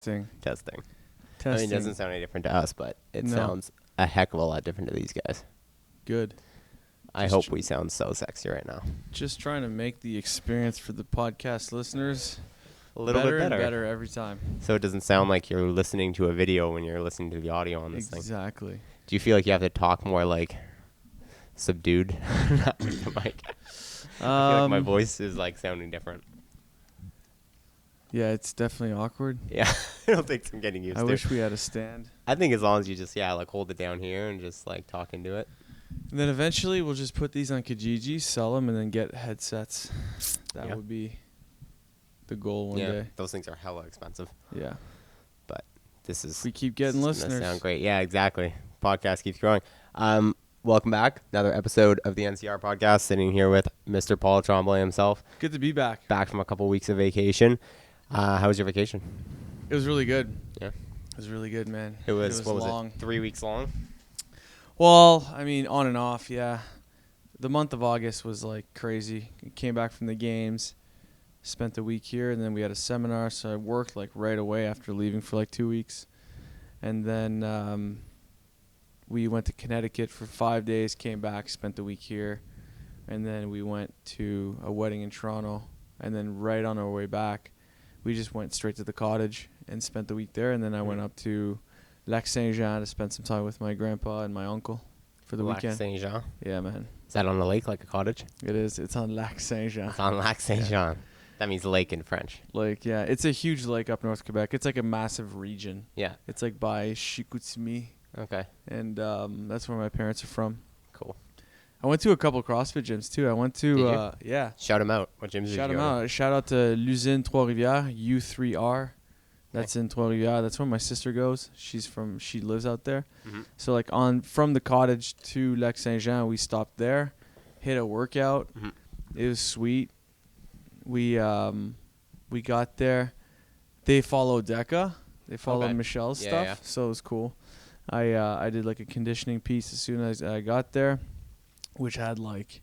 Testing. Testing. I mean, it doesn't sound any different to us, but it No. sounds a heck of a lot different to these guys. Good. I hope we sound so sexy right now. Just trying to make the experience for the podcast listeners A little better bit better. and better every time. So it doesn't sound like you're listening to a video when you're listening to the audio on this thing. Exactly. Do you feel like you have to talk more like subdued? Not with the mic. I feel like my voice is like sounding different. Yeah, it's definitely awkward. Yeah, it'll take some getting used I to. wish we had a stand. I think as long as you just like hold it down here and just like talk into it. And then eventually we'll just put these on Kijiji, sell them, and then get headsets. That Yeah. would be the goal one Yeah, day. those things are hella expensive. Yeah. But this is If we keep getting this is gonna listeners. sound great. Yeah, exactly. Podcast keeps growing. Welcome back. Another episode of the NCR Podcast. Sitting here with Mr. Paul Tremblay himself. Good to be back. Back from a couple weeks of vacation. How was your vacation? It was really good. Yeah. It was really good, man. It was what long. was it? 3 weeks long? Well, I mean, on and off, yeah. The month of August was like crazy. Came back from the games, spent a week here, and then we had a seminar, so I worked like right away after leaving for like 2 weeks. And then we went to Connecticut for 5 days, came back, spent the week here, and then we went to a wedding in Toronto, and then right on our way back, we just went straight to the cottage and spent the week there, and then I went up to Lac Saint-Jean to spend some time with my grandpa and my uncle for the Lac weekend. Saint-Jean. Yeah, man. Is that on a lake like a cottage? It is. It's on Lac Saint-Jean. It's on Lac Saint-Jean. That means lake in French. Like, yeah, it's a huge lake up North Quebec. It's like a massive region. Yeah. It's like by Chicoutimi, Okay. and that's where my parents are from. Cool. I went to a couple CrossFit gyms too. I went to Did you? yeah. Shout them out. What gyms did Shout you them go to? out. Shout out to l'usine Trois-Rivières, U3R. That's in Trois-Rivières. That's where my sister goes. She lives out there. Mm-hmm. So like from the cottage to Lac Saint-Jean, we stopped there, hit a workout. Mm-hmm. It was sweet. We got there. They follow DECA. They follow Okay. Michelle's Yeah, stuff. yeah. So it was cool. I did like a conditioning piece as soon as I got there, which had like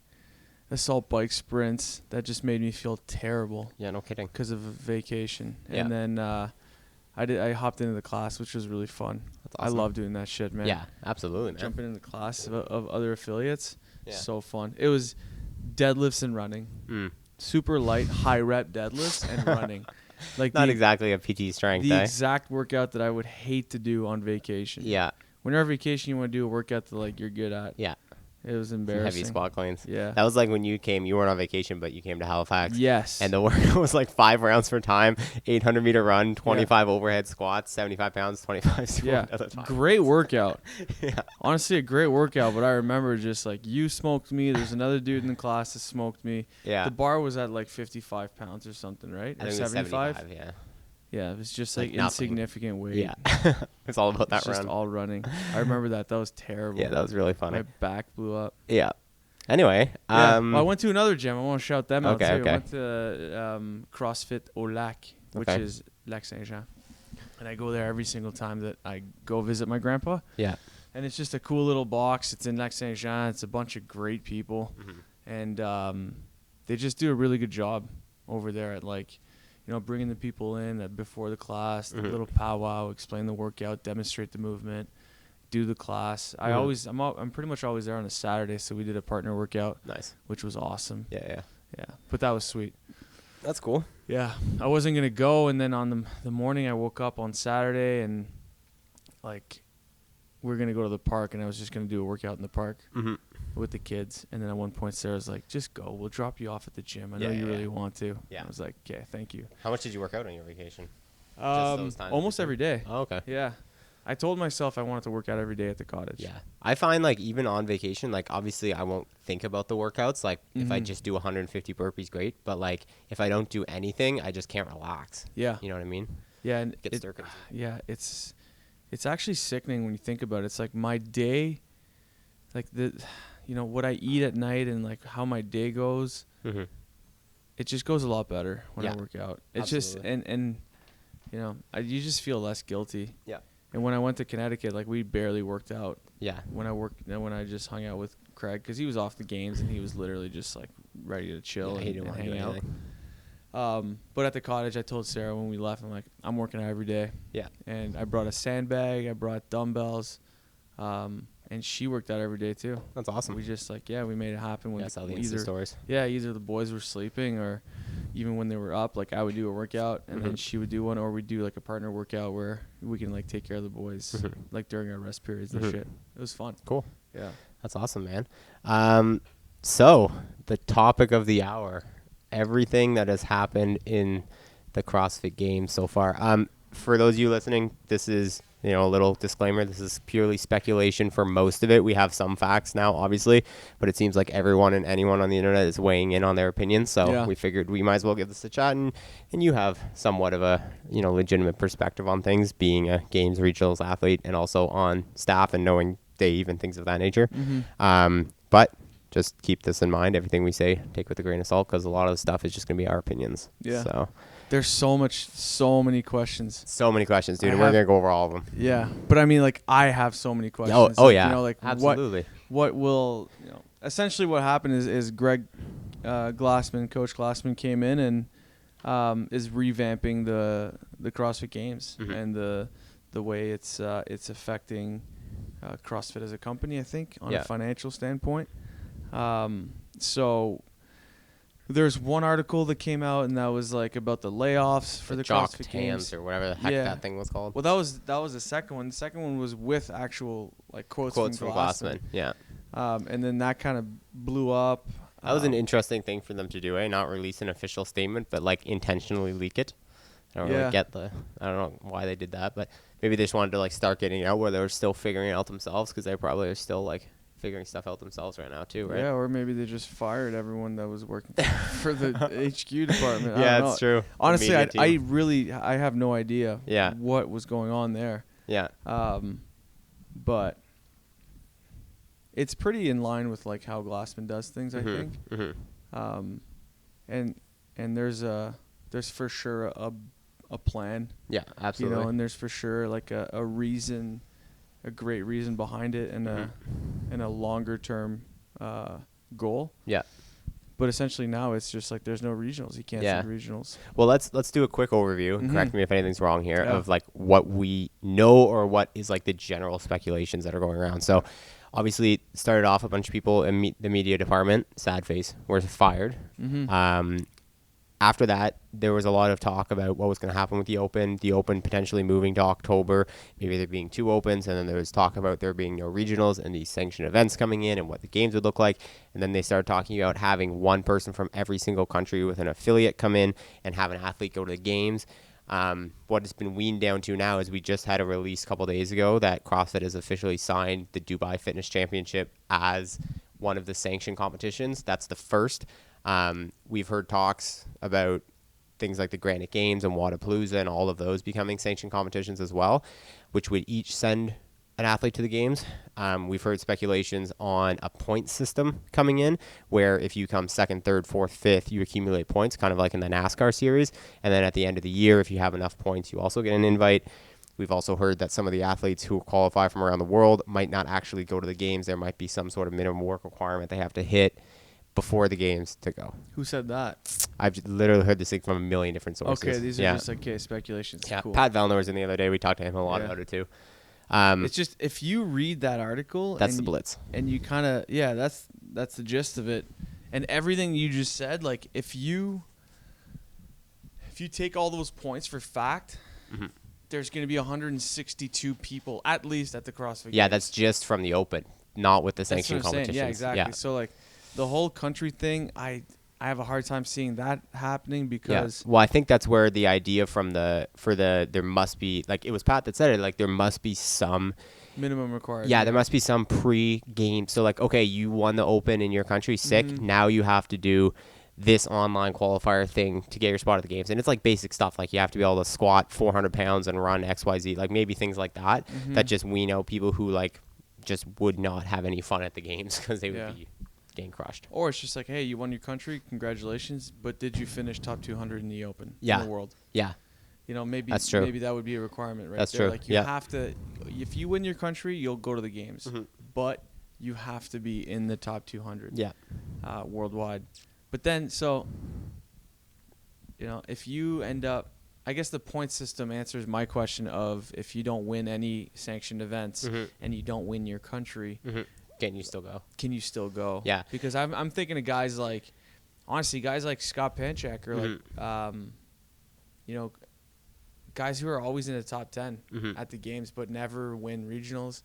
assault bike sprints that just made me feel terrible Yeah, no kidding. because of a vacation. Yeah. And then I hopped into the class, which was really fun. That's awesome. I love doing that shit, man. Yeah, absolutely, man. Jumping in the class of other affiliates, Yeah. so fun. It was deadlifts and running, super light, high rep deadlifts and running. Like Not exactly a PT strength, the eh? exact workout that I would hate to do on vacation. Yeah, When you're on vacation, you want to do a workout that like you're good at. yeah. It was Some embarrassing. heavy squat cleans. Yeah. That was like when you came. You weren't on vacation, but you came to Halifax. Yes. And the workout was like 5 rounds for time, 800-meter run, 25 overhead squats, 75 pounds, 25 super yeah, deadlift. great workout. Yeah. Honestly, a great workout. But I remember just like you smoked me. There's another dude in the class that smoked me. Yeah. The bar was at like 55 pounds or something, right? I Or think it was 75? 75, yeah. Yeah, it was just Like like nothing. insignificant weight. Yeah. It's all about that It's just run. all running. I remember that. That was terrible. Yeah, that was really funny. My back blew up. Yeah. Anyway. Yeah. Well, I went to another gym. I want to shout them out Okay, too. okay. I went to CrossFit au Lac, which Okay. is Lac Saint-Jean. And I go there every single time that I go visit my grandpa. Yeah. And it's just a cool little box. It's in Lac Saint-Jean. It's a bunch of great people. Mm-hmm. And they just do a really good job over there at like, bringing the people in before the class, the Mhm. little powwow, explain the workout, demonstrate the movement, do the class. Mhm. I'm pretty much always there on a Saturday, so we did a partner workout, Nice. which was awesome. Yeah. Yeah, but that was sweet. That's cool. Yeah, I wasn't gonna go, and then on the morning I woke up on Saturday and like we're gonna go to the park, and I was just gonna do a workout in the park Mm-hmm. with the kids. And then at one point Sarah's like, "Just go. We'll drop you off at the gym. I know Yeah, you yeah, really yeah. want to." Yeah. I was like, "Okay, thank you." How much did you work out on your vacation? those times Almost you every day. Oh, okay. Yeah, I told myself I wanted to work out every day at the cottage. Yeah. I find like even on vacation, like obviously I won't think about the workouts. Like if I Mhm. just do 150 burpees, great. But like if I don't do anything, I just can't relax. Yeah. You know what I mean? Yeah, and Get stir crazy. yeah, it's actually sickening when you think about it. It's like my day, like what I eat at night and like how my day goes. Mm-hmm. It just goes a lot better when I Yeah. work out. It's Absolutely. just and you just feel less guilty. Yeah. And when I went to Connecticut, like we barely worked out. Yeah. When I just hung out with Craig, because he was off the games and he was literally just like ready to chill Yeah, he and didn't want to hang do out. anything. But at the cottage, I told Sarah when we left, I'm like, I'm working out every day. Yeah. And I brought a sandbag, I brought dumbbells, and she worked out every day too. That's awesome. We just we made it happen when I saw the Insta stories. Yeah, either the boys were sleeping or even when they were up, like I would do a workout and then she would do one, or we'd do like a partner workout where we can like take care of the boys like during our rest periods and shit. It was fun. Cool. Yeah. That's awesome, man. So the topic of the hour, everything that has happened in the CrossFit Games so far. For those of you listening, this is, a little disclaimer. This is purely speculation for most of it. We have some facts now, obviously, but it seems like everyone and anyone on the internet is weighing in on their opinions. So we figured we might as well give this a chat, and you have somewhat of a, legitimate perspective on things, being a Games regionals athlete and also on staff and knowing Dave and things of that nature. But just keep this in mind. Everything we say, take with a grain of salt, because a lot of the stuff is just going to be our opinions. Yeah. So there's so many questions. So many questions, dude. And we're going to go over all of them. Yeah. But I mean, like, I have so many questions. Oh yeah. Absolutely. What will, essentially what happened is Greg Glassman, Coach Glassman came in and is revamping the CrossFit Games and the way it's affecting CrossFit as a company, I think, on a financial standpoint. So there's one article that came out, and that was like about the layoffs for the CrossFit Games or whatever the heck that thing was called. Well, that was the second one. The second one was with actual like quotes from Glassman. Yeah. And then that kind of blew up. That was an interesting thing for them to do, not release an official statement, but like intentionally leak it. I don't really get I don't know why they did that, but maybe they just wanted to like start getting it out where they were still figuring it out themselves, because they probably are still like figuring stuff out themselves right now too, right? Yeah, or maybe they just fired everyone that was working for the HQ department. Yeah, it's true. Honestly, I have no idea what was going on there. Yeah. But it's pretty in line with like how Glassman does things, I think. And there's for sure a plan. Yeah, absolutely. And there's for sure like a reason, a great reason behind it, and a longer term goal. Yeah. But essentially now it's just like there's no regionals. You can't say regionals. Well, let's do a quick overview. Correct me if anything's wrong here of like what we know or what is like the general speculations that are going around. So obviously it started off a bunch of people in the media department, sad face, were fired. After that, there was a lot of talk about what was going to happen with the Open potentially moving to October, maybe there being 2 Opens, and then there was talk about there being no regionals and these sanctioned events coming in and what the games would look like. And then they started talking about having one person from every single country with an affiliate come in and have an athlete go to the games. What it's been weaned down to now is we just had a release a couple days ago that CrossFit has officially signed the Dubai Fitness Championship as one of the sanctioned competitions. That's the first. We've heard talks about things like the Granite Games and Wadapalooza and all of those becoming sanctioned competitions as well, which would each send an athlete to the games. We've heard speculations on a point system coming in, where if you come 2nd, 3rd, 4th, 5th, you accumulate points, kind of like in the NASCAR series. And then at the end of the year, if you have enough points, you also get an invite. We've also heard that some of the athletes who qualify from around the world might not actually go to the games. There might be some sort of minimum work requirement they have to hit before the games to go. Who said that? I've literally heard this thing from a million different sources. Okay, these are just speculations. Yeah, cool. Pat Vellner was in the other day. We talked to him a lot about it too. It's just if you read that article, that's the blitz, and you kind of that's the gist of it, and everything you just said. Like if you take all those points for fact, there's going to be 162 people at least at the CrossFit. Yeah, Games. that's just from the Open, not with the sanctioned competitions. Yeah, exactly. Yeah. So like the whole country thing, I have a hard time seeing that happening because well, I think that's where the idea there must be, like, it was Pat that said it, like there must be some minimum required. Yeah, there must be some pre-game. So like, okay, you won the Open in your country, sick. Now you have to do this online qualifier thing to get your spot at the games. And it's like basic stuff. Like you have to be able to squat 400 pounds and run XYZ, like maybe things like that, that just we know people who like just would not have any fun at the games because they would be getting crushed. Or it's just like, hey, you won your country, congratulations, but did you finish top 200 in the Open in the world? Yeah. You know, maybe that's true. Maybe that would be a requirement right there. Like you have to, if you win your country, you'll go to the games, but you have to be in the top 200 worldwide. But then, so if you end up, I guess the point system answers my question of if you don't win any sanctioned events and you don't win your country, can you still go? Can you still go? Yeah. Because I'm thinking of guys like, honestly, guys like Scott Panchak or guys who are always in the top 10 at the games but never win regionals.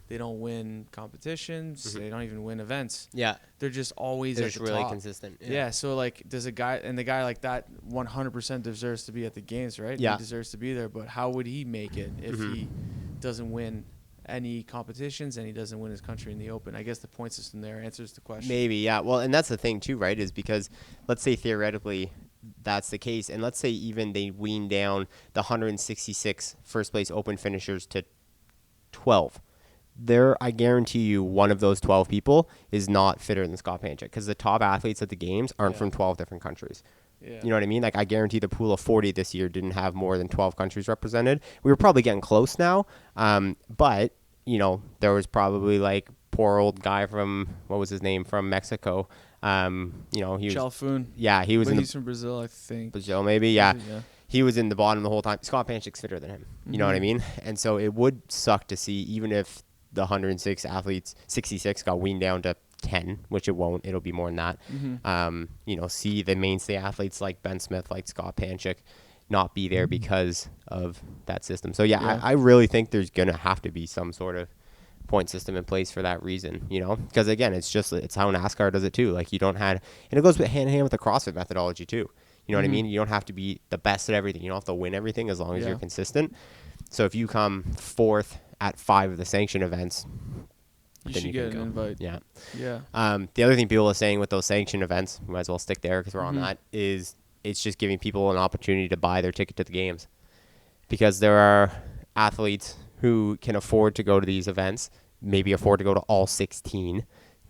They don't win competitions. They don't even win events. Yeah. They're just always They're at just the really top. consistent. Yeah. So like, does a guy like that 100% deserves to be at the games, right? Yeah. He deserves to be there, but how would he make it if he doesn't win any competitions and he doesn't win his country in the open? I guess the point system there answers the question. Maybe, yeah. Well, and that's the thing too, right? Is because let's say theoretically that's the case, and let's say even they wean down the 166 first place open finishers to 12. I guarantee you one of those 12 people is not fitter than Scott Panchak, because the top athletes at the games aren't from 12 different countries. Yeah. You know what I mean? Like, I guarantee the pool of 40 this year didn't have more than 12 countries represented. We were probably getting close now, but there was probably like poor old guy from, what was his name, from Mexico. He was Chalfoun. Yeah, he was he's from Brazil, I think. Brazil, maybe. Yeah. He was in the bottom the whole time. Scott Panchak's fitter than him. You know what I mean? And so it would suck to see, even if the 106 athletes, 66 got weaned down to 10, which it won't. It'll be more than that. See the mainstay athletes like Ben Smith, like Scott Panchak, not be there because of that system. So I really think there's gonna have to be some sort of point system in place for that reason, because again, it's how NASCAR does it too. Like, you don't have, and it goes hand in hand with the CrossFit methodology too. You know what I mean? You don't have to be the best at everything. You don't have to win everything as long as you're consistent. So if you come fourth at 5 of the sanctioned events, you should get an invite. Yeah. Yeah. The other thing people are saying with those sanctioned events, we might as well stick there because we're on that, is it's just giving people an opportunity to buy their ticket to the games, because there are athletes who can afford to go to these events, maybe afford to go to all 16.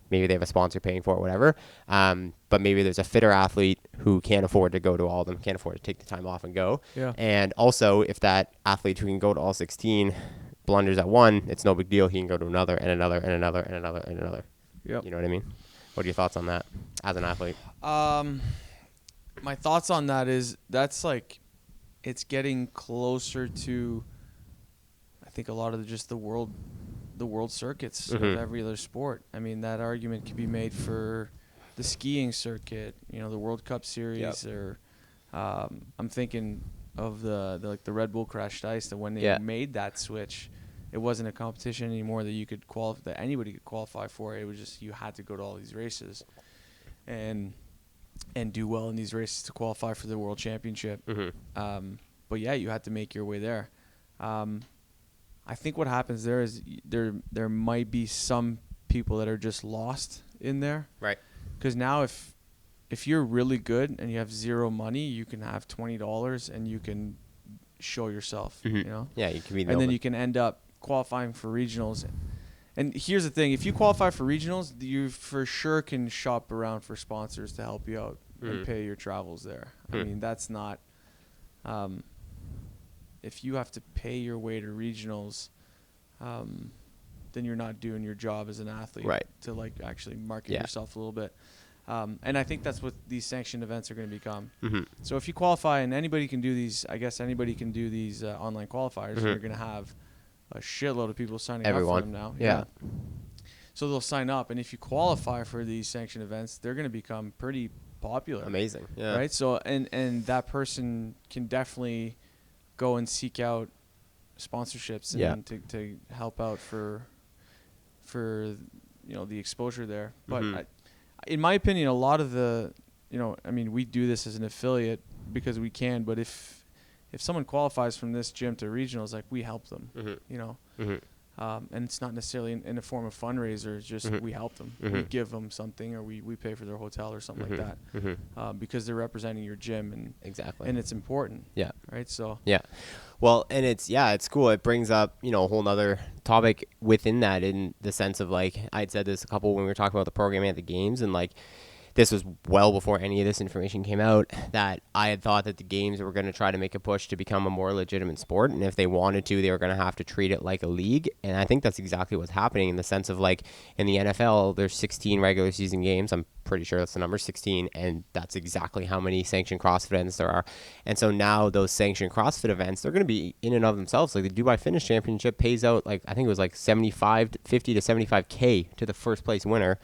Maybe they have a sponsor paying for it, whatever. But maybe there's a fitter athlete who can't afford to go to all of them, can't afford to take the time off and go. Yeah. And also, if that athlete who can go to all 16 blunders at one, it's no big deal. He can go to another and another and another and another and another. Yep. You know what I mean? What are your thoughts on that as an athlete? My thoughts on that is that's like, it's getting closer to, I think, a lot of just the world circuits of every other sport. I mean, that argument could be made for the skiing circuit, the World Cup Series, or I'm thinking of the Red Bull Crashed Ice, that when they made that switch, it wasn't a competition anymore that you could that anybody could qualify for. It was just, you had to go to all these races and do well in these races to qualify for the World Championship. But yeah, you had to make your way there. I think what happens there is there might be some people that are just lost in there. Right. Because now if you're really good and you have zero money, you can have $20 and you can show yourself, Yeah, you can be and then you can end up qualifying for regionals. And here's the thing, if you qualify for regionals, you for sure can shop around for sponsors to help you out and pay your travels there. I mean, that's not if you have to pay your way to regionals, then you're not doing your job as an athlete, right, to like actually market yourself a little bit. And I think that's what these sanctioned events are going to become. So if you qualify, and anybody can do these, I guess anybody can do these online qualifiers, you're going to have a shitload of people signing up for them now. Yeah. So they'll sign up, and if you qualify for these sanctioned events, they're going to become pretty popular. Amazing. Yeah. Right? So and that person can definitely go and seek out sponsorships and to help out for the exposure there. But in my opinion, a lot of the we do this as an affiliate because we can, but if someone qualifies from this gym to regionals, like, we help them, and it's not necessarily in a form of fundraiser. It's just we help them. We give them something, or we pay for their hotel or something like that, because they're representing your gym, and exactly, and it's important. Yeah. Right. So yeah. Well, and it's cool. It brings up, a whole nother topic within that, in the sense of, like, I'd said this a couple when we were talking about the programming at the games, and like, this was well before any of this information came out, that I had thought that the games were going to try to make a push to become a more legitimate sport. And if they wanted to, they were going to have to treat it like a league. And I think that's exactly what's happening, in the sense of, like, in the NFL, there's 16 regular season games. I'm pretty sure that's the number 16. And that's exactly how many sanctioned CrossFit events there are. And so now those sanctioned CrossFit events, they're going to be in and of themselves. Like, the Dubai Fitness Championship pays out, like, I think it was like 50 to 75K to the first place winner.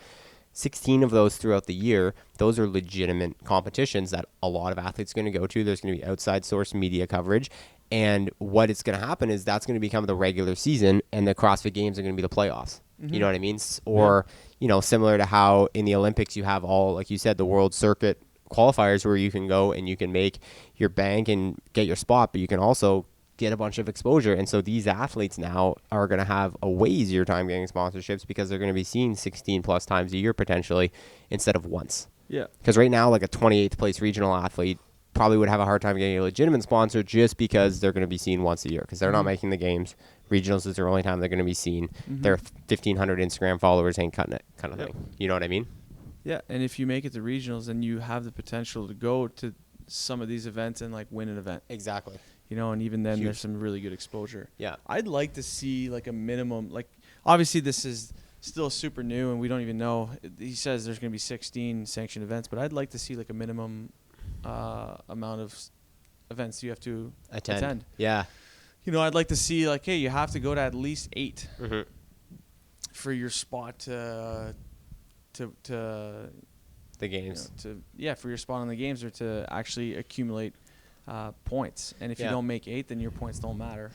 16 of those throughout the year. Those are legitimate competitions that a lot of athletes are going to go to. There's going to be outside source media coverage. And what it's going to happen is that's going to become the regular season, and the CrossFit Games are going to be the playoffs. Mm-hmm. You know what I mean? Or, you know, similar to how in the Olympics you have all, like you said, the world circuit qualifiers where you can go and you can make your bank and get your spot, but you can also get a bunch of exposure. And so these athletes now are going to have a way easier time getting sponsorships, because they're going to be seen 16 plus times a year potentially, instead of once. Yeah. Because right now, like, a 28th place regional athlete probably would have a hard time getting a legitimate sponsor, just because they're going to be seen once a year, because they're not making the games. Regionals is their only time they're going to be seen. Their 1,500 Instagram followers ain't cutting it, kind of thing. You know what I mean? Yeah. And if you make it to regionals, then you have the potential to go to some of these events and, like, win an event. Exactly. You know, and even then there's some really good exposure. Yeah. I'd like to see, like, a minimum, like, obviously this is still super new and we don't even know. He says there's going to be 16 sanctioned events, but I'd like to see, like, a minimum amount of events you have to attend. Yeah. You know, I'd like to see, like, hey, you have to go to at least 8 for your spot to the games. You know, for your spot on the games, or to actually accumulate points. And if you don't make 8, then your points don't matter.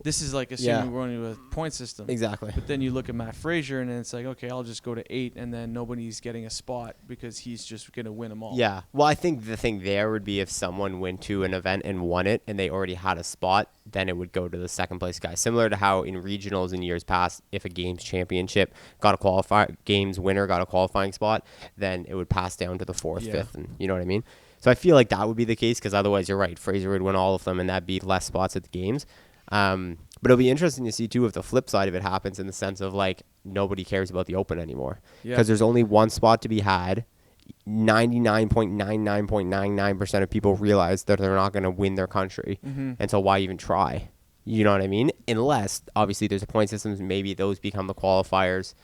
This is like assuming we're going to a point system. Exactly. But then you look at Matt Frazier, and then it's like, okay, I'll just go to 8, and then nobody's getting a spot because he's just going to win them all. Yeah. Well, I think the thing there would be if someone went to an event and won it and they already had a spot, then it would go to the second place guy. Similar to how in regionals in years past, if a games championship games winner got a qualifying spot, then it would pass down to the 4th, 5th, and you know what I mean? So I feel like that would be the case, because otherwise, you're right, Fraser would win all of them, and that'd be less spots at the games. But it'll be interesting to see, too, if the flip side of it happens, in the sense of, like, nobody cares about the Open anymore. Because there's only one spot to be had. 99.99.99% of people realize that they're not going to win their country. And so why even try? You know what I mean? Unless, obviously, there's a point system, and maybe those become the qualifiers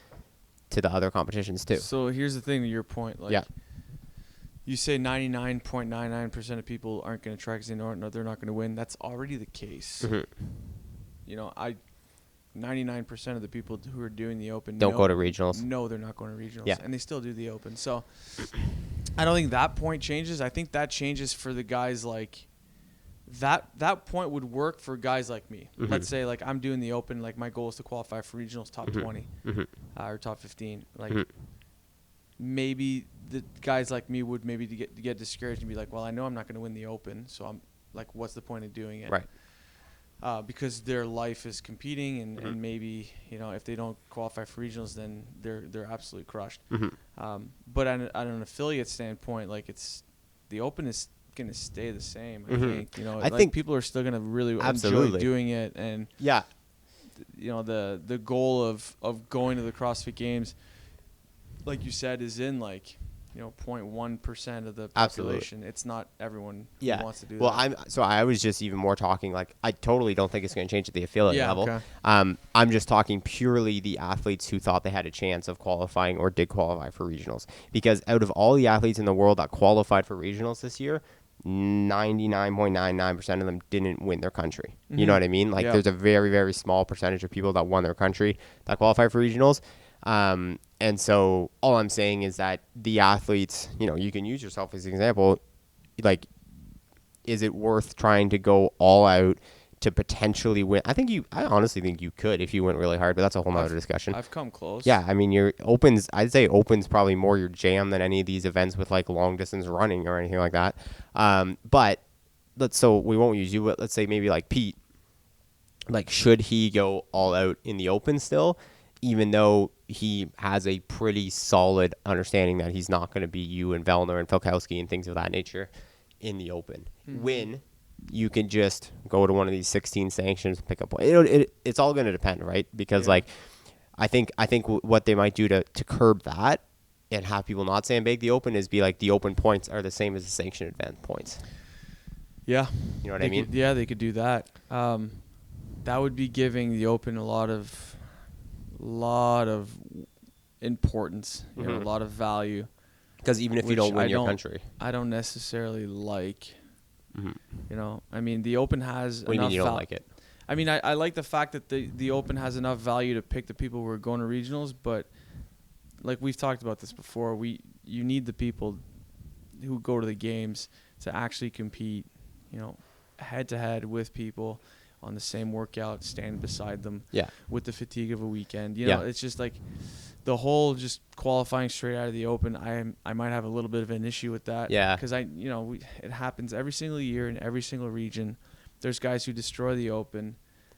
to the other competitions, too. So here's the thing, to your point. Like, you say 99.99% of people aren't going to try because they're not going to win. That's already the case. You know, 99% of the people who are doing the Open don't go to regionals. No, they're not going to regionals, and they still do the Open. So I don't think that point changes. I think that changes for the guys like that point would work for guys like me. Let's say, like, I'm doing the Open, like, my goal is to qualify for regionals top 20 or top 15. Like, maybe the guys like me would maybe get discouraged and be like, well, I know I'm not going to win the Open, so I'm like, what's the point of doing it? Right. Because their life is competing, and maybe, you know, if they don't qualify for regionals, then they're absolutely crushed. But on an affiliate standpoint, like, it's the Open is going to stay the same. I think, you know, I think people are still going to really enjoy doing it, and you know, the goal of going to the CrossFit Games, like you said, is in, like, you know, 0.1% of the population. It's not everyone who wants to do that. So I was just even more talking, like, I totally don't think it's going to change at the affiliate level. Okay. I'm just talking purely the athletes who thought they had a chance of qualifying or did qualify for regionals. Because out of all the athletes in the world that qualified for regionals this year, 99.99% of them didn't win their country. You know what I mean? Like, there's a very, very small percentage of people that won their country that qualified for regionals. And so all I'm saying is that the athletes, you know, you can use yourself as an example. Like, is it worth trying to go all out to potentially win? I honestly think you could if you went really hard, but that's a whole nother discussion. I've come close. Yeah. I mean, I'd say Open's probably more your jam than any of these events with, like, long distance running or anything like that. But so we won't use you, but let's say maybe like Pete, like, should he go all out in the Open still, even though he has a pretty solid understanding that he's not going to be you and Vellner and Filkowski and things of that nature in the Open. When you can just go to one of these 16 sanctions, pick up. It's all going to depend, right? Because like, I think what they might do to curb that and have people not sandbag the open is be like the open points are the same as the sanctioned event points. Yeah. You know what I mean? They could do that. That would be giving the open a lot of importance, you know, a lot of value. Because even if you don't win your country, I don't necessarily like. You know, I mean, the open has what do you mean you don't like it? I mean, I like the fact that the open has enough value to pick the people who are going to regionals, but like we've talked about this before, you need the people who go to the games to actually compete, you know, head to head with people on the same workout, stand beside them with the fatigue of a weekend. You know, it's just like the whole just qualifying straight out of the open. I might have a little bit of an issue with that. Yeah. Because it happens every single year in every single region. There's guys who destroy the open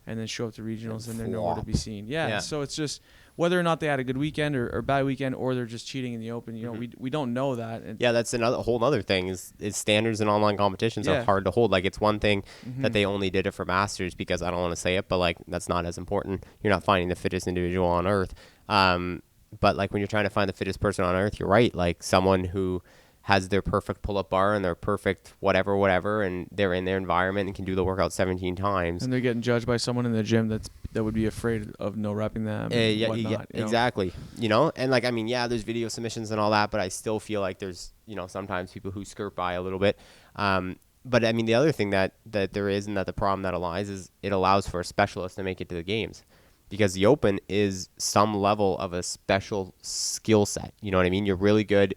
and then show up to regionals and they're nowhere to be seen. Yeah. So it's just whether or not they had a good weekend or bad weekend, or they're just cheating in the open. You know, we don't know that. And that's another whole other thing is standards in online competitions are hard to hold. Like it's one thing that they only did it for masters because I don't want to say it, but like that's not as important. You're not finding the fittest individual on earth. But like when you're trying to find the fittest person on earth, you're right. Like someone who has their perfect pull-up bar and their perfect whatever, and they're in their environment and can do the workout 17 times. And they're getting judged by someone in the gym that would be afraid of no repping them. Exactly. You know, and like, I mean, there's video submissions and all that, but I still feel like there's, you know, sometimes people who skirt by a little bit. But I mean, the other thing that there is and that the problem that lies is it allows for a specialist to make it to the games. Because the open is some level of a special skill set. You know what I mean? You're really good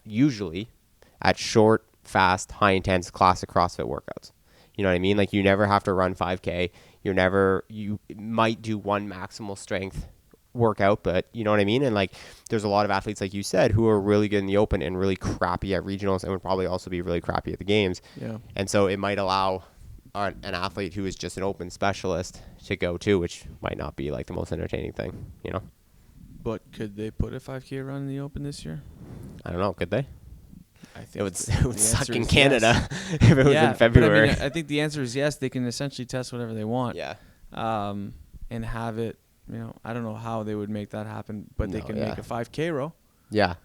usually at short, fast, high-intense, classic CrossFit workouts. You know what I mean? Like you never have to run 5K. You might do one maximal strength workout, but you know what I mean? And like there's a lot of athletes, like you said, who are really good in the open and really crappy at regionals and would probably also be really crappy at the games. Yeah. And so it might allow an athlete who is just an open specialist to go too, which might not be like the most entertaining thing, you know. But could they put a 5K run in the open this year? I don't know. Could they? I think it would suck in Canada if it was in February. But I mean, I think the answer is yes. They can essentially test whatever they want. Yeah. And have it. You know, I don't know how they would make that happen, but they can make a 5K row. Yeah.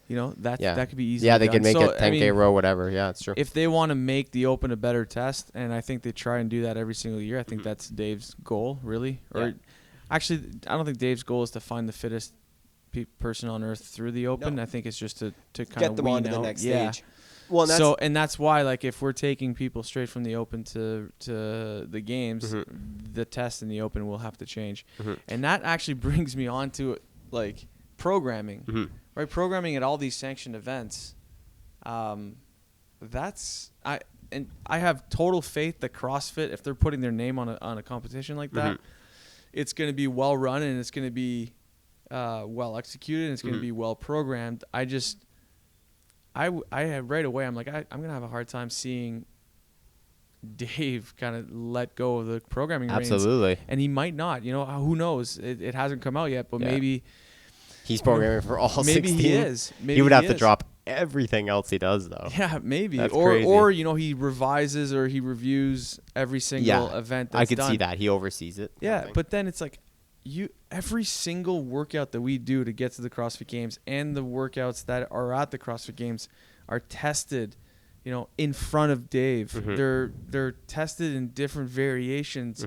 You know, that could be easy. Yeah, they can make a 10K row, whatever. Yeah, it's true. If they want to make the open a better test, and I think they try and do that every single year, I think that's Dave's goal, really. Or actually, I don't think Dave's goal is to find the fittest person on earth through the open. No. I think it's just to kind of get them on to the next stage. Well, and that's why, like, if we're taking people straight from the open to the games, the test in the open will have to change. And that actually brings me on to like programming. Right, programming at all these sanctioned events. I have total faith that CrossFit, if they're putting their name on a competition like that, it's going to be well run and it's going to be well executed and it's going to be well programmed. I have right away. I'm like, I'm going to have a hard time seeing Dave kind of let go of the programming reins. Absolutely. And he might not. You know, who knows? It hasn't come out yet, but maybe. He's programming for all 16. Maybe he is. He would have to drop everything else he does, though. Yeah, maybe. That's crazy. Or you know, he revises or he reviews every single event that's I could done. see that. He oversees it. Yeah, but then it's like every single workout that we do to get to the CrossFit Games and the workouts that are at the CrossFit Games are tested, you know, in front of Dave. They're tested in different variations.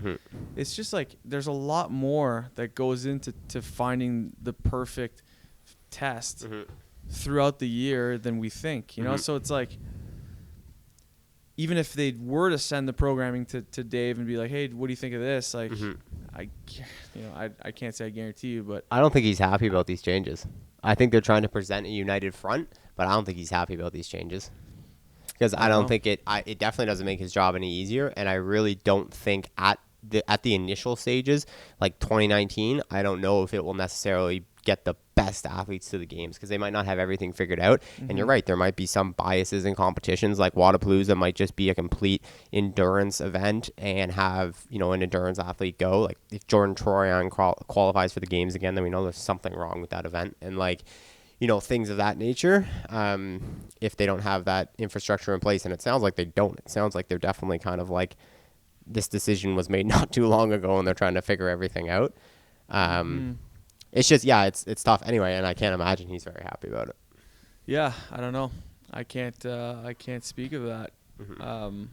It's just like there's a lot more that goes into finding the perfect test throughout the year than we think, you know? So it's like, even if they were to send the programming to Dave and be like, hey, what do you think of this? Like, I can't say I guarantee you, but I don't think he's happy about these changes. I think they're trying to present a united front, but I don't think he's happy about these changes. Because I don't think it definitely doesn't make his job any easier, and I really don't think at the initial stages, like 2019, I don't know if it will necessarily get the best athletes to the games because they might not have everything figured out. And you're right, there might be some biases in competitions, like Wadapalooza might just be a complete endurance event and have, you know, an endurance athlete go. Like if Jordan Troyan qualifies for the games again, then we know there's something wrong with that event. And like, you know, things of that nature, if they don't have that infrastructure in place. And it sounds like they don't. It sounds like they're definitely kind of like It's just, yeah, it's tough anyway, and I can't imagine he's very happy about it. Yeah, I don't know. I can't speak of that. Mm-hmm.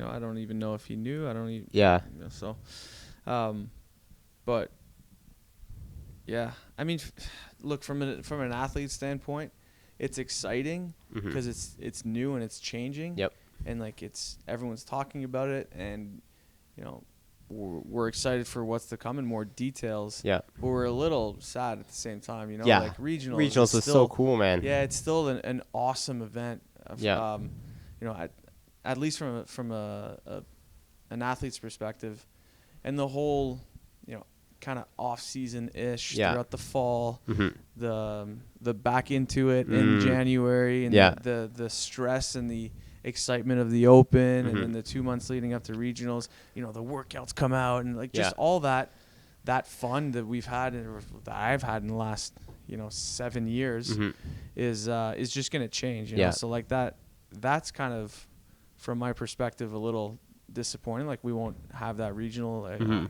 I don't even know if he knew. I don't even. Yeah. So, but yeah, I mean, look, from an athlete standpoint, it's exciting Mm-hmm. because it's new and it's changing. Yep. And like everyone's talking about it, and we're excited for what's to come in more details. Yeah. But we're a little sad at the same time. Yeah. Like Regionals was so cool, man. Yeah, it's still an awesome event. Yeah. At least from an athlete's perspective, and the whole kind of off season ish throughout the fall, Mm-hmm. the back into it in January, and the stress and the excitement of the open, and then the 2 months leading up to regionals. The workouts come out, and like just all that fun that we've had and that I've had in the last 7 years is just gonna change. So like that's kind of, from my perspective, a little disappointing. Like we won't have that regional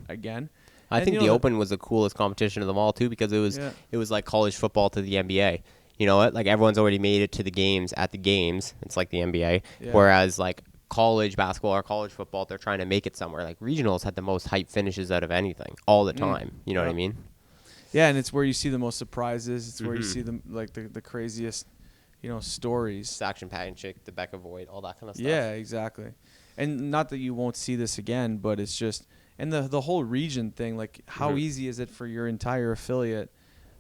again. I think the Open was the coolest competition of them all too, because it was like college football to the NBA. You know what? Like everyone's already made it to the games at the games. It's like the NBA. Yeah. Whereas like college basketball or college football, they're trying to make it somewhere. Like regionals had the most hype finishes out of anything all the time. You know what I mean? Yeah, and it's where you see the most surprises. It's where you see the craziest, stories. Saction Patent Chick, the Becca Void, all that kind of stuff. Yeah, exactly. And not that you won't see this again, but it's just, and the whole region thing, like how easy is it for your entire affiliate,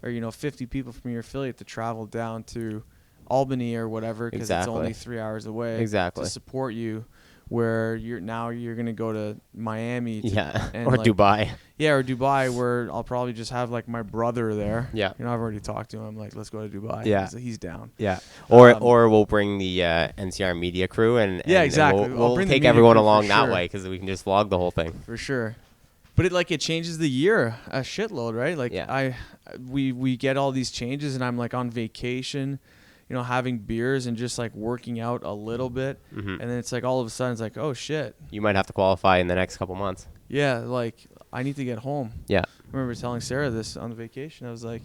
or 50 people from your affiliate to travel down to Albany or whatever, because it's only 3 hours away to support you, where you're going to go to Miami or Dubai. Yeah, or Dubai, where I'll probably just have like my brother there. Yeah. I've already talked to him. I'm like, let's go to Dubai. Yeah. He's down. Yeah. Or we'll bring the NCR media crew and exactly. We'll take everyone along that way, because we can just vlog the whole thing. For sure. But it changes the year a shitload, right? Like we get all these changes, and I'm like on vacation, having beers and just like working out a little bit, and then it's like all of a sudden it's like, oh shit, you might have to qualify in the next couple months. Yeah, like I need to get home. Yeah. I remember telling Sarah this on the vacation. I was like,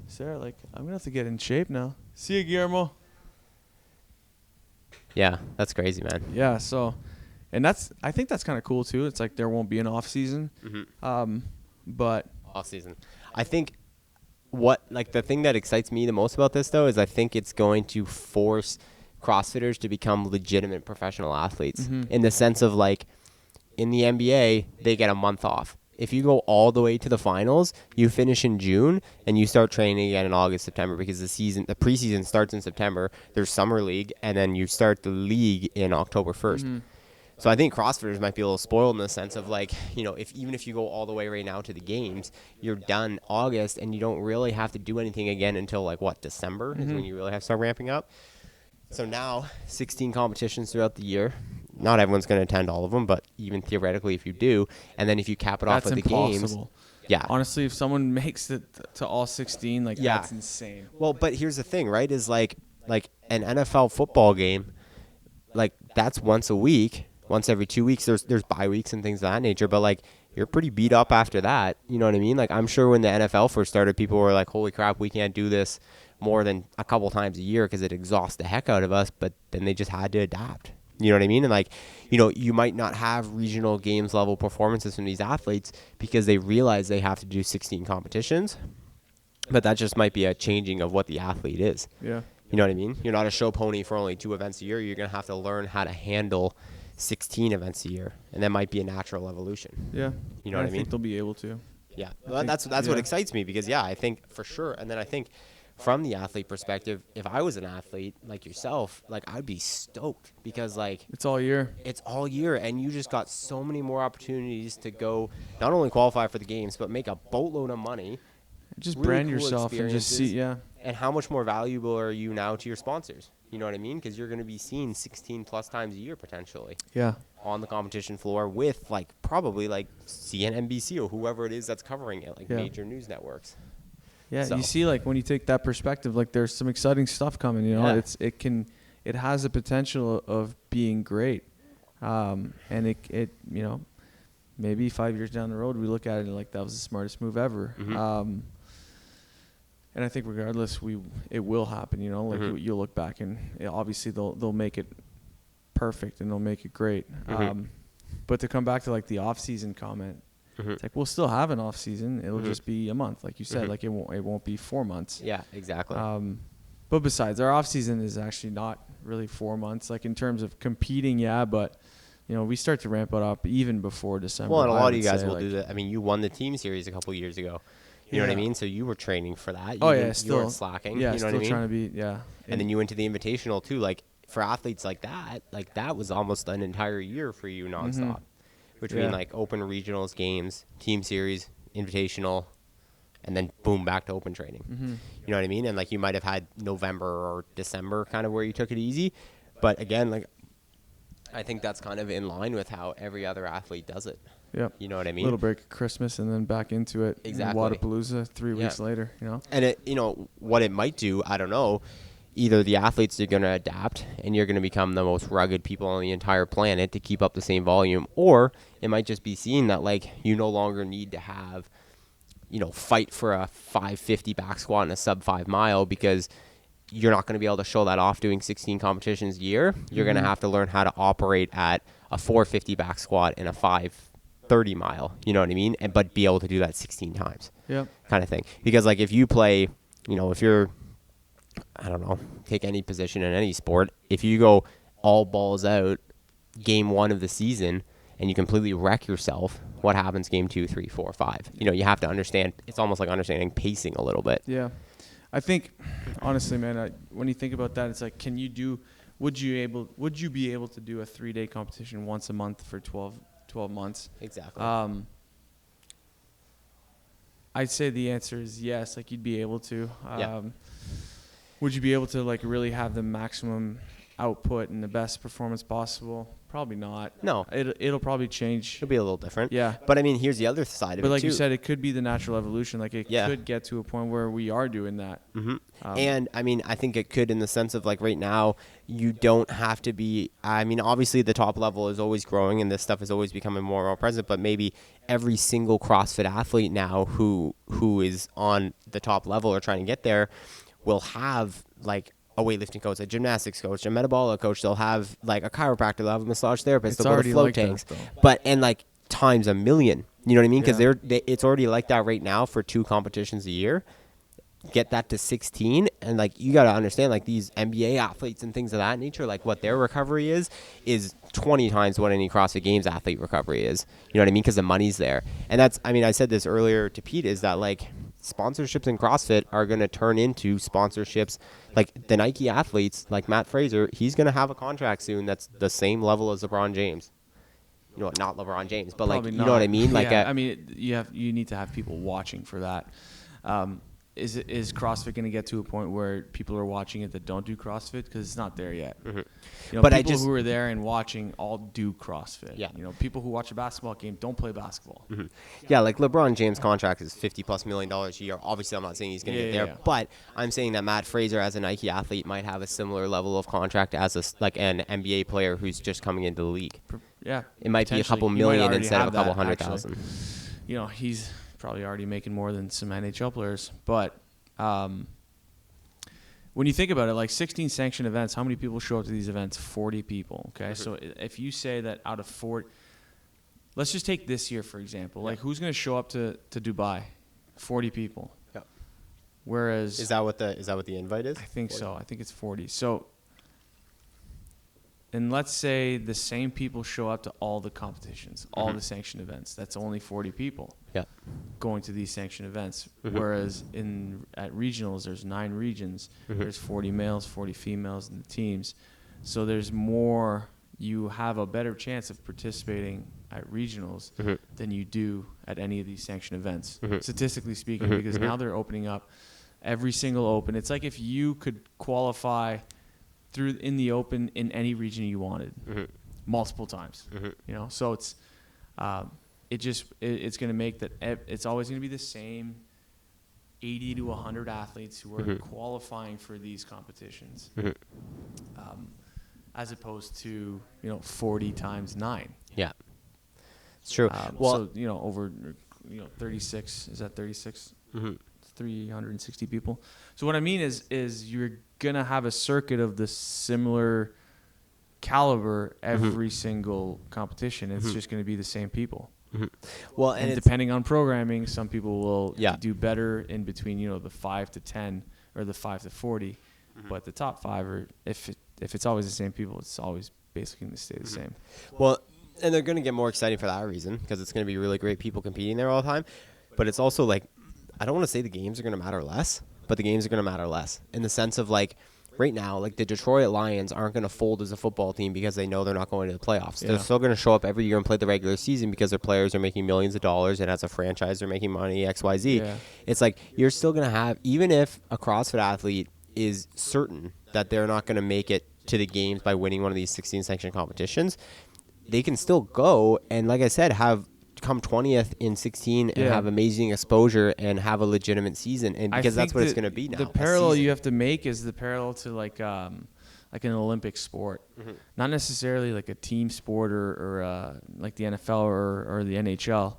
Sarah, like I'm gonna have to get in shape now. See you, Guillermo. Yeah, that's crazy, man. Yeah, so. And I think that's kind of cool too. It's like there won't be an off season, but off season. I think the thing that excites me the most about this though is I think it's going to force CrossFitters to become legitimate professional athletes, in the sense of like in the NBA they get a month off. If you go all the way to the finals, you finish in June and you start training again in August, September, because the preseason starts in September. There's summer league, and then you start the league in October 1st. So I think CrossFitters might be a little spoiled in the sense of like, even if you go all the way right now to the games, you're done August and you don't really have to do anything again until like December is when you really have to start ramping up. So now 16 competitions throughout the year. Not everyone's going to attend all of them, but even theoretically if you do, and then if you cap it off with the games. Yeah. Honestly, if someone makes it to all 16, that's insane. Well, but here's the thing, right? Is like an NFL football game, like that's once a week. Once every 2 weeks, there's bye weeks and things of that nature, but like you're pretty beat up after that. You know what I mean? Like I'm sure when the NFL first started, people were like, "Holy crap, we can't do this more than a couple times a year because it exhausts the heck out of us." But then they just had to adapt. You know what I mean? And like, you might not have regional games level performances from these athletes because they realize they have to do 16 competitions, but that just might be a changing of what the athlete is. Yeah. You know what I mean? You're not a show pony for only 2 events a year. You're gonna have to learn how to handle 16 events a year, and that might be a natural evolution. Yeah. You know what I mean? I think they'll be able to. Yeah. Well, that's what excites me, because I think for sure. And then I think from the athlete perspective, if I was an athlete like yourself, like I'd be stoked, because like it's all year. It's all year, and you just got so many more opportunities to go not only qualify for the games, but make a boatload of money. Just really brand yourself and just see, And how much more valuable are you now to your sponsors? You know what I mean? Because you're going to be seen 16 plus times a year potentially. Yeah. On the competition floor with like probably like CNBC or whoever it is that's covering it, like major news networks. Yeah, so. You see, like when you take that perspective, like there's some exciting stuff coming. It has the potential of being great, and it maybe 5 years down the road we look at it like that was the smartest move ever. And I think regardless, it will happen. You know, like you'll look back and obviously they'll make it perfect and they'll make it great. But to come back to like the off season comment, it's like we'll still have an off season. It'll just be a month, like you said. Like it won't be 4 months. Yeah, exactly. But besides, our off season is actually not really 4 months. Like in terms of competing, yeah, but you know, we start to ramp it up even before December. Well, and a lot of you guys will do that. I mean, you won the team series a couple years ago. You know what I mean? So you were training for that. You weren't slacking. Yeah, you know still what I mean? trying to be, yeah. And then you went to the Invitational too. Like for athletes like that was almost an entire year for you nonstop. Between like open regionals, games, team series, Invitational, and then boom, back to open training. You know what I mean? And like you might have had November or December kind of where you took it easy. But again, like I think that's kind of in line with how every other athlete does it. Yeah. You know what I mean? A little break at Christmas and then back into it. Exactly. Wadapalooza 3 weeks later, you know? And it, you know, what it might do, I don't know, either the athletes are going to adapt and you're going to become the most rugged people on the entire planet to keep up the same volume, or it might just be seen that like you no longer need to have, you know, fight for a 550 back squat and a sub 5 mile because you're not going to be able to show that off doing 16 competitions a year. You're going to have to learn how to operate at a 450 back squat and a 530 mile, you know what I mean? But be able to do that 16 times. Yeah. Kind of thing. Because like if you play, you know, if you're, I don't know, take any position in any sport, if you go all balls out game 1 of the season and you completely wreck yourself, what happens game 2, 3, 4, 5? You know, you have to understand, it's almost like understanding pacing a little bit. Yeah. I think, honestly, man, when you think about that, it's like, would you be able to do a 3-day competition once a month for 12 months? Exactly. I'd say the answer is yes. Like you'd be able to. Yeah. Would you be able to like really have the maximum output and the best performance possible? Probably not. No. It'll probably change. It'll be a little different. Yeah. But I mean, here's the other side of it But like too. you said, it could be the natural evolution. Like it could get to a point where we are doing that. And I mean, I think it could in the sense of like right now, you don't have to be, I mean, obviously the top level is always growing and this stuff is always becoming more and more present, but maybe every single CrossFit athlete now who is on the top level or trying to get there will have like a weightlifting coach, a gymnastics coach, a metabolic coach. They'll have like a chiropractor, they'll have a massage therapist, they'll go to float tanks. And like times a million, you know what I mean? Because it's already like that right now for 2 competitions a year. Get that to 16, and like you got to understand like these NBA athletes and things of that nature, like what their recovery is 20 times what any CrossFit Games athlete recovery is. You know what I mean? Because the money's there. And that's, I mean, I said this earlier to Pete, is that like sponsorships in CrossFit are going to turn into sponsorships. Like the Nike athletes, like Matt Fraser, he's going to have a contract soon that's the same level as LeBron James. You know, not LeBron James, but Probably like, not. you know what I mean? Like, I mean, you need to have people watching for that. Is CrossFit going to get to a point where people are watching it that don't do CrossFit? Because it's not there yet. You know, But people who are there and watching all do CrossFit. Yeah. You know, people who watch a basketball game don't play basketball. Yeah, like LeBron James' contract is $50+ million a year. Obviously, I'm not saying he's going to get there, but I'm saying that Matt Fraser, as a Nike athlete, might have a similar level of contract as an NBA player who's just coming into the league. Yeah, it might be a couple million instead of a couple 100,000. You know, he's probably already making more than some NHL players, but when you think about it, like 16 sanctioned events, how many people show up to these events? 40 people. Okay, so if you say that out of 40, let's just take this year for example. Like who's going to show up to Dubai? 40 people. Yeah. Whereas is that what the invite is? I think 40. So. I think it's 40. So. And let's say the same people show up to all the competitions, all the sanctioned events. That's only 40 people going to these sanctioned events. Whereas at regionals, there's 9 regions. There's 40 males, 40 females in the teams. So there's more. You have a better chance of participating at regionals than you do at any of these sanctioned events, statistically speaking, because now they're opening up every single open. It's like if you could qualify in the open in any region you wanted multiple times, you know, so it's going to make that it's always going to be the same 80 to 100 athletes who are qualifying for these competitions, as opposed to, you know, 40 times 9. Yeah, it's true. So, you know, over, you know, 36, is that 36? 360 people. So what I mean is you're gonna have a circuit of the similar caliber every single competition. It's just gonna be the same people. Well, and depending on programming, some people will do better in between, the 5 to 10 or the 5 to 40. But the top 5, or if it's always the same people, it's always basically going to stay the same. Well, and they're going to get more exciting for that reason, because it's going to be really great people competing there all the time. But it's also like, I don't want to say the games are going to matter less, but the games are going to matter less in the sense of like, right now, like the Detroit Lions aren't going to fold as a football team because they know they're not going to the playoffs. They're still going to show up every year and play the regular season because their players are making millions of dollars, and as a franchise, they're making money, XYZ. Yeah. It's like you're still going to have, even if a CrossFit athlete is certain that they're not going to make it to the games by winning one of these 16 sanctioned competitions, they can still go and, like I said, have come 20th in 16 and have amazing exposure and have a legitimate season, and because that's what it's going to be now. The parallel you have to make is the parallel to like an Olympic sport, not necessarily like a team sport or like the NFL or the NHL,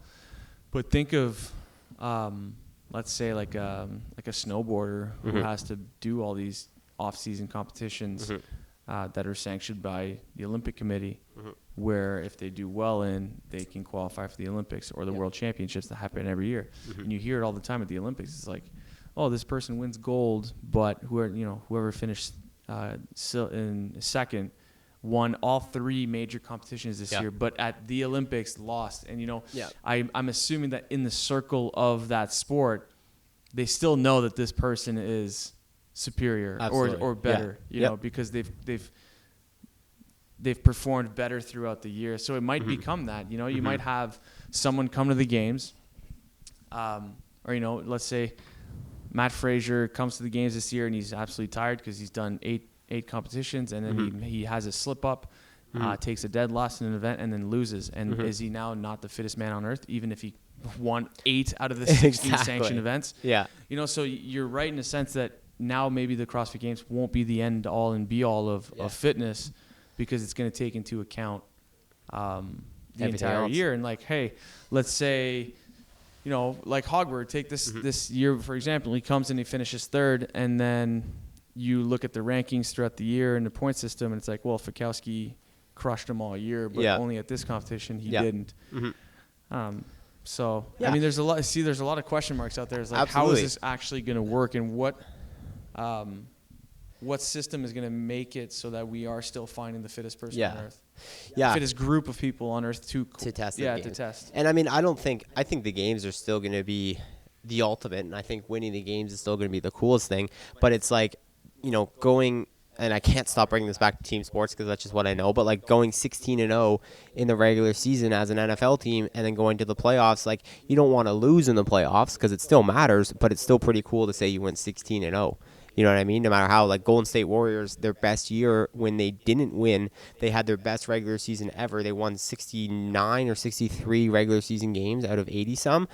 but think of let's say like a snowboarder who has to do all these off-season competitions that are sanctioned by the Olympic Committee, where if they do well they can qualify for the Olympics or the World Championships that happen every year. And you hear it all the time at the Olympics. It's like, oh, this person wins gold, but whoever finished in second won all 3 major competitions this year, but at the Olympics lost. And I'm assuming that in the circle of that sport, they still know that this person is superior or better, because they've performed better throughout the year. So it might become that, you might have someone come to the games, or let's say Matt Frazier comes to the games this year and he's absolutely tired because he's done eight competitions, and then he has a slip up, takes a dead loss in an event, and then loses. And is he now not the fittest man on earth, even if he won 8 out of the 16 sanctioned events? Yeah. So you're right in the sense that now maybe the CrossFit Games won't be the end all and be all of fitness, because it's going to take into account the entire year. And like, hey, let's say, like Hogberg, take this year, for example, he comes and he finishes 3rd, and then you look at the rankings throughout the year and the point system, and it's like, well, Fikowski crushed him all year, but only at this competition he didn't. So, I mean, there's a lot of question marks out there. It's like, how is this actually going to work, and what system is going to make it so that we are still finding the fittest person on Earth? The fittest group of people on Earth to test. To test. And I mean, I think the games are still going to be the ultimate, and I think winning the games is still going to be the coolest thing. But it's like, going, and I can't stop bringing this back to team sports because that's just what I know, but like going 16-0 in the regular season as an NFL team and then going to the playoffs, like you don't want to lose in the playoffs because it still matters, but it's still pretty cool to say you went 16-0. You know what I mean? No matter how, like Golden State Warriors, their best year when they didn't win, they had their best regular season ever. They won 69 or 63 regular season games out of 80-some,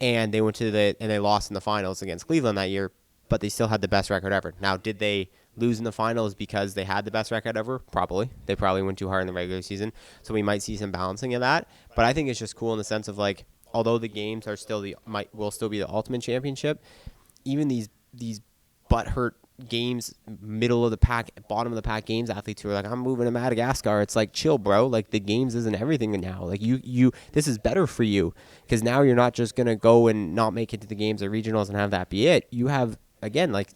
and they went and they lost in the finals against Cleveland that year, but they still had the best record ever. Now, did they lose in the finals because they had the best record ever? Probably. They probably went too hard in the regular season, so we might see some balancing of that. But I think it's just cool in the sense of like, although the games are will still be the ultimate championship, even these butthurt games, middle of the pack, bottom of the pack games athletes who are like, I'm moving to Madagascar. It's like, chill, bro. Like the games isn't everything now. Like you this is better for you because now you're not just gonna go and not make it to the games or regionals and have that be it. You have, again, like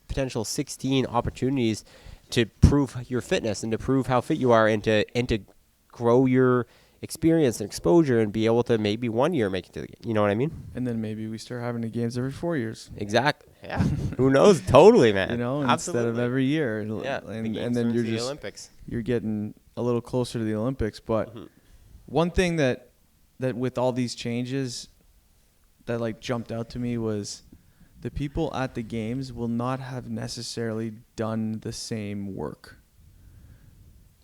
potential 16 opportunities to prove your fitness and to prove how fit you are and to grow your experience and exposure and be able to maybe one year make it to the game. You know what I mean? And then maybe we start having the games every 4 years. Exactly. Yeah. Who knows? Totally, man. Instead of every year. Yeah. And then you're just Olympics. You're getting a little closer to the Olympics. But one thing that with all these changes that like jumped out to me was the people at the games will not have necessarily done the same work.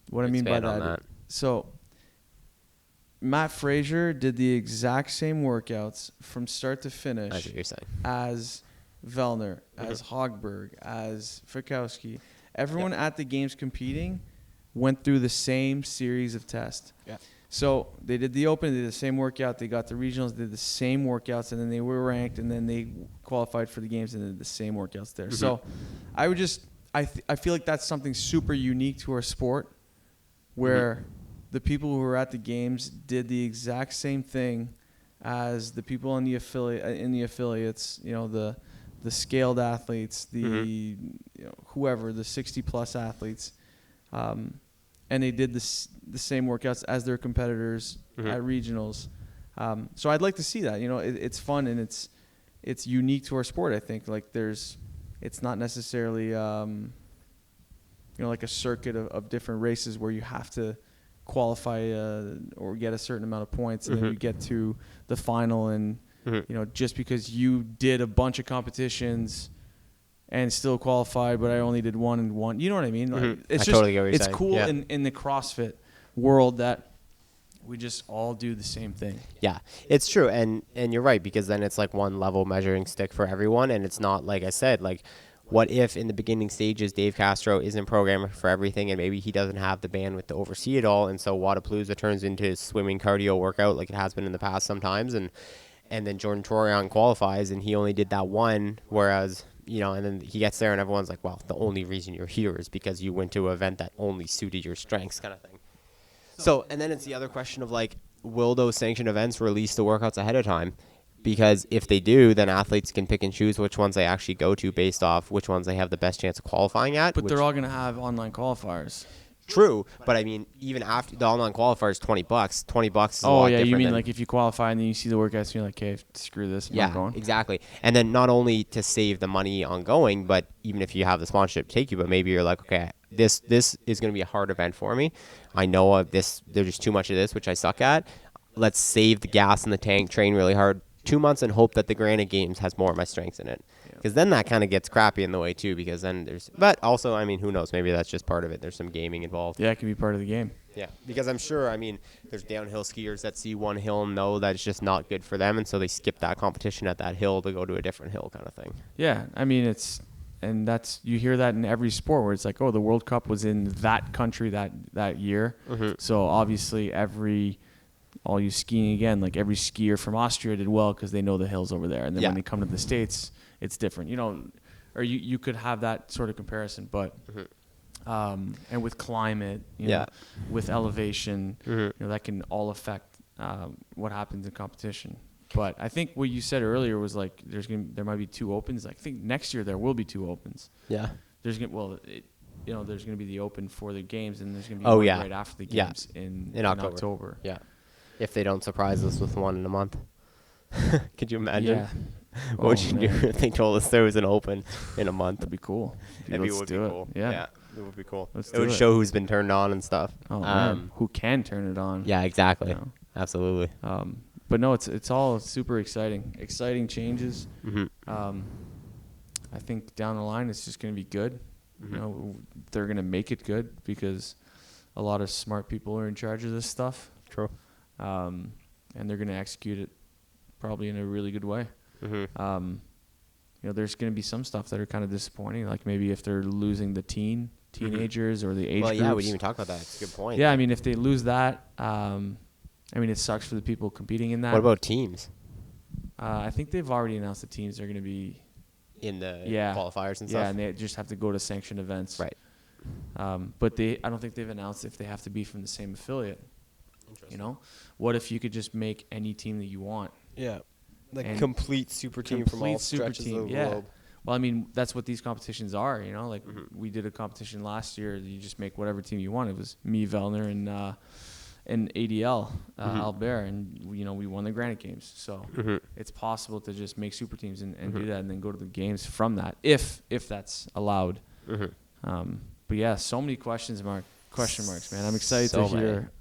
What I mean by that. So Matt Frazier did the exact same workouts from start to finish. That's what you're saying. As Vellner, as Hogberg, as Fikowski. Everyone at the games competing went through the same series of tests. Yeah. So they did the Open, they did the same workout, they got the regionals, they did the same workouts, and then they were ranked, and then they qualified for the games and did the same workouts there. So I would just, I feel like that's something super unique to our sport, where the people who were at the games did the exact same thing as the people in the affiliates, you know, the scaled athletes, the you know, whoever, the 60+ athletes. And they did the same workouts as their competitors at regionals. So I'd like to see that. You know, it's fun and it's unique to our sport. I think like it's not necessarily you know, like a circuit of different races where you have to qualify or get a certain amount of points and then you get to the final and you know, just because you did a bunch of competitions and still qualified, but I only did one and one. You know what I mean? Like, it's just totally get what you're it's saying. cool Yeah. in the CrossFit world that we just all do the same thing. Yeah, it's true, and you're right, because then it's like one level measuring stick for everyone, and it's not, like I said, like what if in the beginning stages Dave Castro isn't programming for everything, and maybe he doesn't have the bandwidth to oversee it all, and so Wadapalooza turns into his swimming cardio workout like it has been in the past sometimes, and then Jordan Torian qualifies and he only did that one, whereas, you know, and then he gets there and everyone's like, well, the only reason you're here is because you went to an event that only suited your strengths, kind of thing. So, and then it's the other question of like, will those sanctioned events release the workouts ahead of time? Because if they do, then athletes can pick and choose which ones they actually go to based off which ones they have the best chance of qualifying at. But they're all going to have online qualifiers. True, but I mean, even after the online qualifier is $20. $20 is a Oh lot yeah, you different mean than, like if you qualify and then you see the workouts and you're like, okay, screw this, I'm not going. Exactly. And then not only to save the money on going, but even if you have the sponsorship take you, but maybe you're like, okay, this is going to be a hard event for me. I know of this. There's just too much of this, which I suck at. Let's save the gas in the tank, train really hard 2 months, and hope that the Granite Games has more of my strengths in it. Because then that kind of gets crappy in the way too. Because then there's, but also, I mean, who knows? Maybe that's just part of it. There's some gaming involved. Yeah, it can be part of the game. Yeah, because I'm sure, I mean, there's downhill skiers that see one hill and know that it's just not good for them, and so they skip that competition at that hill to go to a different hill, kind of thing. Yeah, I mean and that's, you hear that in every sport where it's like, oh, the World Cup was in that country that year, so obviously all you skiing again, like every skier from Austria did well because they know the hills over there, and then when they come to the States, it's different, you know, or you could have that sort of comparison, but and with climate, you know, with elevation, you know, that can all affect what happens in competition. But I think what you said earlier was like there might be 2 opens. I think next year there will be 2 opens. Yeah. There's going to be the open for the games, and there's going to be one right after the games in October. Yeah. If they don't surprise us with one in a month. Could you imagine? Yeah. What would you do if they told us there was an open in a month? That'd be cool. It would be cool. Yeah. It would be cool. Let's It would show who's been turned on and stuff. Oh, man. Who can turn it on? Yeah, exactly. You know? Absolutely. But no, it's all super exciting. Exciting changes. I think down the line it's just going to be good. You know, they're going to make it good because a lot of smart people are in charge of this stuff. True. And they're going to execute it probably in a really good way. You know, there's going to be some stuff that are kind of disappointing, like maybe if they're losing the teenagers or the age groups. Well, yeah, we didn't even talk about that. It's a good point. Yeah, I mean, if they lose that, I mean, it sucks for the people competing in that. What about teams? I think they've already announced the teams are going to be in the qualifiers and stuff? Yeah, and they just have to go to sanctioned events. Right. But I don't think they've announced if they have to be from the same affiliate. You know? What if you could just make any team that you want? Yeah. Like complete super team from all stretches of the globe. Well, I mean, that's what these competitions are, you know? Like, we did a competition last year. You just make whatever team you want. It was me, Vellner, and ADL, Albert, and, you know, we won the Granite Games. So it's possible to just make super teams and do that and then go to the games from that, if that's allowed. But, yeah, so many question marks, man. I'm excited to hear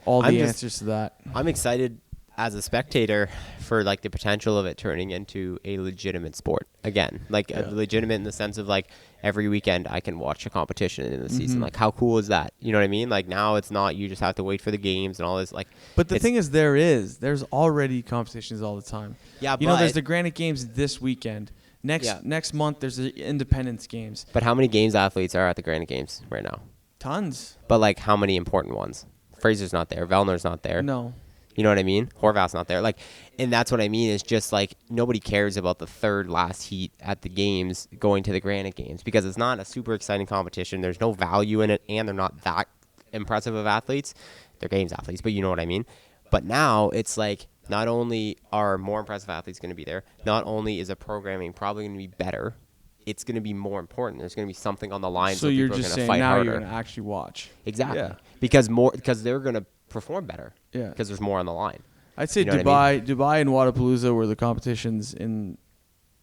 all the answers to that. I'm excited as a spectator for like the potential of it turning into a legitimate sport again, like legitimate in the sense of like every weekend I can watch a competition in the season. Like, how cool is that? You know what I mean? Like, now it's not, you just have to wait for the games and all this. Like, but the thing is, there's already competitions all the time. Yeah, you know, there's the Granite Games this weekend. Next month there's the Independence Games. But how many games athletes are at the Granite Games right now? Tons. But like, how many important ones? Fraser's not there. Vellner's not there. No. You know what I mean? Horvath's not there. Like, and that's what I mean is just like nobody cares about the third last heat at the games going to the Granite Games because it's not a super exciting competition. There's no value in it, and they're not that impressive of athletes. They're games athletes, but you know what I mean. But now it's like not only are more impressive athletes going to be there, not only is the programming probably going to be better, it's going to be more important. There's going to be something on the line, So you're just saying now you're going to actually watch. Exactly. Yeah. Because they're going to perform better. Yeah. Because there's more on the line. I'd say Dubai and Wadapalooza were the competitions in,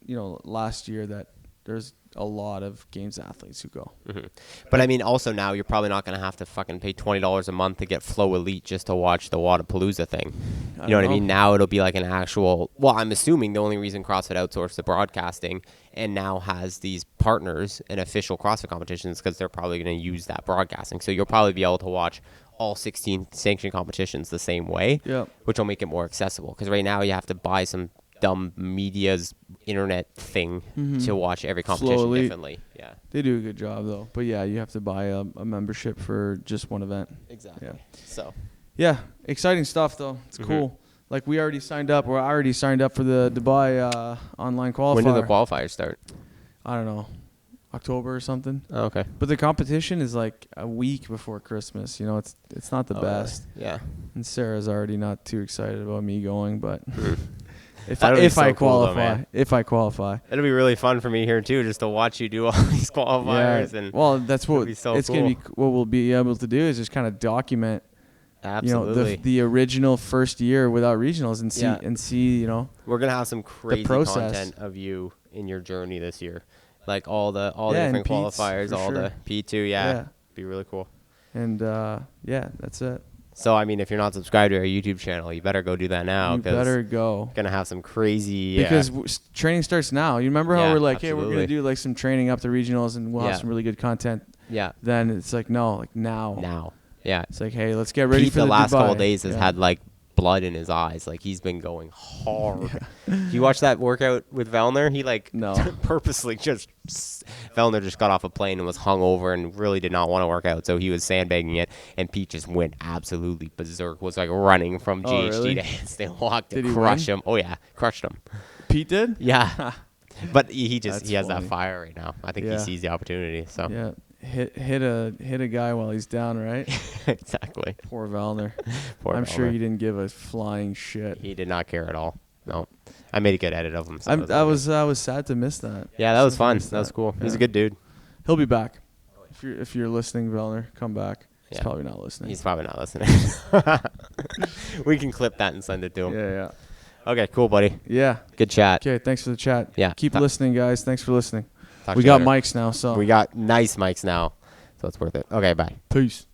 last year that there's a lot of games athletes who go. Mm-hmm. But I mean, also now you're probably not going to have to fucking pay $20 a month to get Flow Elite just to watch the Wadapalooza thing. You know what I mean? Now it'll be like an actual. Well, I'm assuming the only reason CrossFit outsourced the broadcasting and now has these partners in official CrossFit competitions because they're probably going to use that broadcasting. So you'll probably be able to watch all 16 sanctioned competitions the same way, which will make it more accessible. Because right now you have to buy some dumb media's internet thing to watch every competition differently. Yeah, they do a good job though. But yeah, you have to buy a membership for just one event. Exactly. Yeah. So. Yeah, exciting stuff though. It's cool. Like we already signed up. I already signed up for the Dubai online qualifier. When do the qualifiers start? I don't know. October or something. Oh, okay. But the competition is like a week before Christmas. It's not the best. Yeah. And Sarah's already not too excited about me going, but if I qualify, it'll be really fun for me here too, just to watch you do all these qualifiers. Yeah. Well, that's what it's cool. Gonna be. What we'll be able to do is just kind of document. Absolutely. The original first year without regionals and see. We're gonna have some crazy content of you in your journey this year. Like all the different qualifiers, all the P2, be really cool. And that's it. So I mean, if you're not subscribed to our YouTube channel, you better go do that now. You better go. Gonna have some crazy because training starts now. You remember how we're like, absolutely. Hey, we're gonna do like some training up to regionals, and we'll have some really good content. Yeah. Then it's like no, like now. Now. Yeah. It's like, hey, let's get ready Pete for the last Dubai. couple of days has had like blood in his eyes. Like he's been going hard. Did you watch that workout with Vellner? He purposely Vellner just got off a plane and was hungover and really did not want to work out. So he was sandbagging it, and Pete just went absolutely berserk. Was like running from GHD to handstand walk to crush him. Oh yeah, crushed him. Pete did? Yeah. But he has that fire right now. I think he sees the opportunity. So yeah. Hit a guy while he's down, right? Exactly. Poor Vellner. I'm sure he didn't give a flying shit. He did not care at all. No, I made a good edit of him. So I was sad to miss that. Yeah, that was fun. That was cool. He's a good dude. He'll be back. If you're listening, Vellner, come back. He's probably not listening. He's probably not listening. We can clip that and send it to him. Yeah. Okay, cool, buddy. Yeah. Good chat. Okay, thanks for the chat. Yeah. Keep listening, guys. Thanks for listening. Talk we got mics now, so. We got nice mics now, so it's worth it. Okay, bye. Peace.